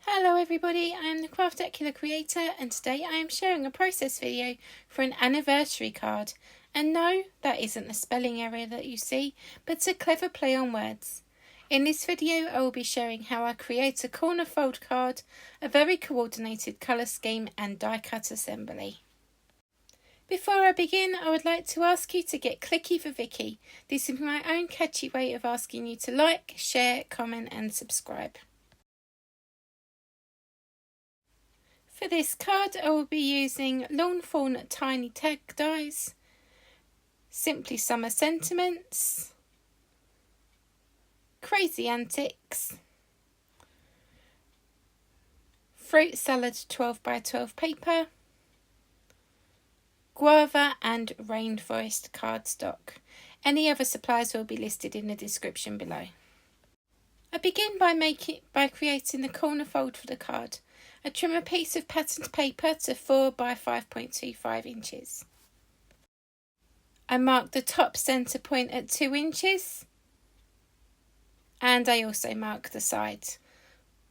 Hello everybody, I am the crafty creator and today I am sharing a process video for an anniversary card. And no, that isn't a spelling error that you see, but a clever play on words. In this video I will be sharing how I create a corner fold card, a very coordinated colour scheme and die cut assembly. Before I begin, I would like to ask you to get clicky for Vicki. This is my own catchy way of asking you to like, share, comment and subscribe. For this card I will be using Lawn Fawn Tiny Tag dies, Simply Summer Sentiments, Crazy Antics, Fruit Salad 12x12 paper, Guava and Rainforest cardstock. Any other supplies will be listed in the description below. I begin by creating the corner fold for the card. I trim a piece of patterned paper to 4 by 5.25 inches. I mark the top centre point at 2 inches and I also mark the side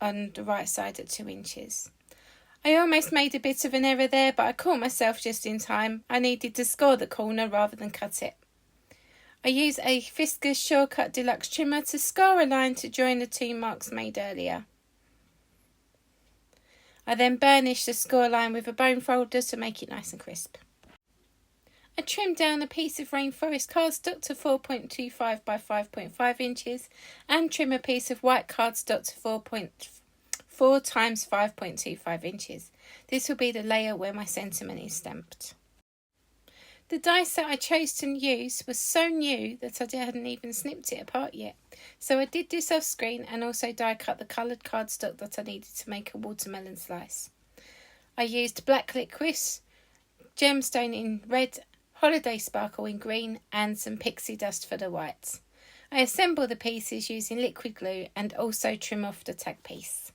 on the right side at 2 inches. I almost made a bit of an error there, but I caught myself just in time. I needed to score the corner rather than cut it. I use a Fiskars Shortcut Deluxe trimmer to score a line to join the two marks made earlier. I then burnish the score line with a bone folder to make it nice and crisp. I trim down a piece of Rainforest cardstock to 4.25 by 5.5 inches and trim a piece of white cardstock to 4.4 times 5.25 inches. This will be the layer where my sentiment is stamped. The dice that I chose to use was so new that I hadn't even snipped it apart yet. So I did this off screen and also die cut the coloured cardstock that I needed to make a watermelon slice. I used black licorice, gemstone in red, holiday sparkle in green and some pixie dust for the white. I assemble the pieces using liquid glue and also trim off the tag piece.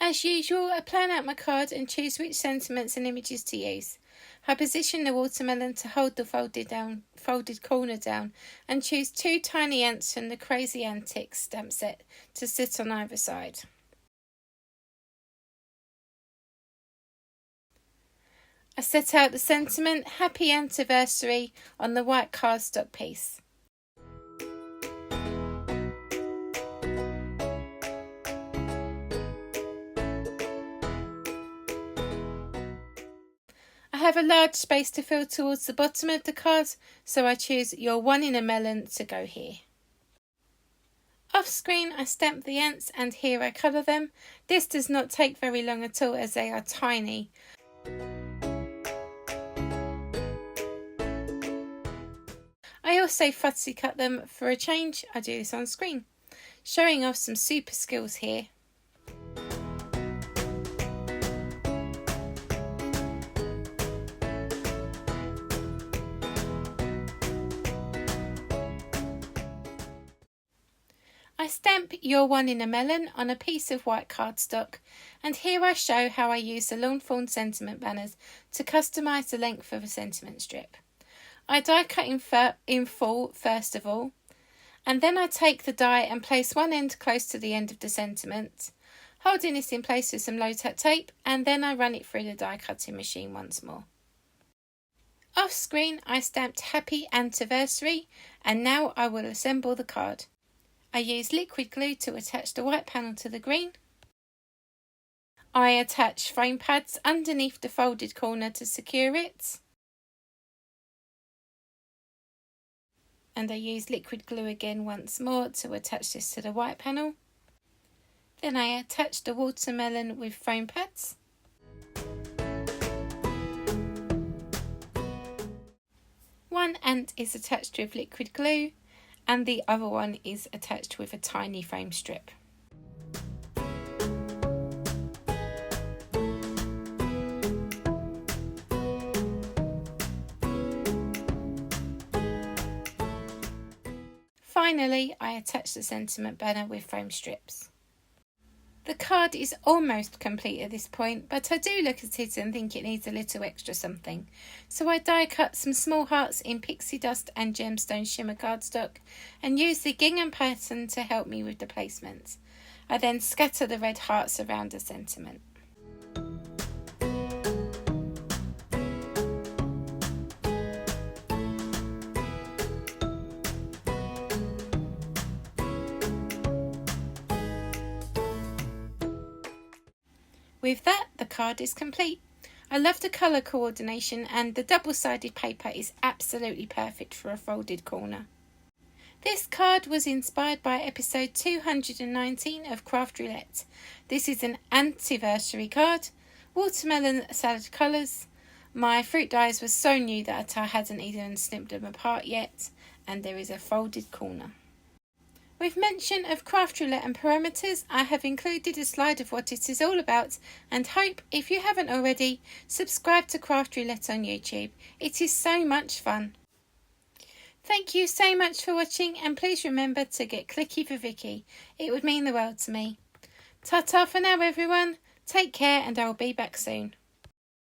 As usual, I plan out my card and choose which sentiments and images to use. I position the watermelon to hold the folded corner down and choose 2 tiny ants from the Crazy Antics stamp set to sit on either side. I set out the sentiment Happy Ant-iversary on the white cardstock piece. I have a large space to fill towards the bottom of the card, so I choose your One-in-a-Melon to go here. Off screen I stamp the ants and here I colour them. This does not take very long at all as they are tiny. I also fussy cut them for a change. I do this on screen. Showing off some super skills here. I stamp your One-in-a-Melon on a piece of white cardstock, and here I show how I use the Lawn Fawn sentiment banners to customise the length of a sentiment strip. I die cut in full first of all, and then I take the die and place one end close to the end of the sentiment, holding this in place with some low-tack tape, and then I run it through the die cutting machine once more. Off screen I stamped Happy Ant-iversary, and now I will assemble the card. I use liquid glue to attach the white panel to the green. I attach frame pads underneath the folded corner to secure it. And I use liquid glue again once more to attach this to the white panel. Then I attach the watermelon with foam pads. One ant is attached with liquid glue and the other one is attached with a tiny foam strip. Finally, I attach the sentiment banner with foam strips. The card is almost complete at this point, but I do look at it and think it needs a little extra something. So I die cut some small hearts in pixie dust and gemstone shimmer cardstock and use the gingham pattern to help me with the placement. I then scatter the red hearts around the sentiment. With that, the card is complete. I love the colour coordination and the double-sided paper is absolutely perfect for a folded corner. This card was inspired by episode 219 of Craft Roulette. This is an Ant-iversary card, watermelon salad colours. My fruit dies were so new that I hadn't even snipped them apart yet, and there is a folded corner. With mention of Craft Roulette and parameters, I have included a slide of what it is all about and hope, if you haven't already, subscribe to Craft Roulette on YouTube. It is so much fun. Thank you so much for watching and please remember to get clicky for Vicki. It would mean the world to me. Ta-ta for now everyone. Take care and I will be back soon.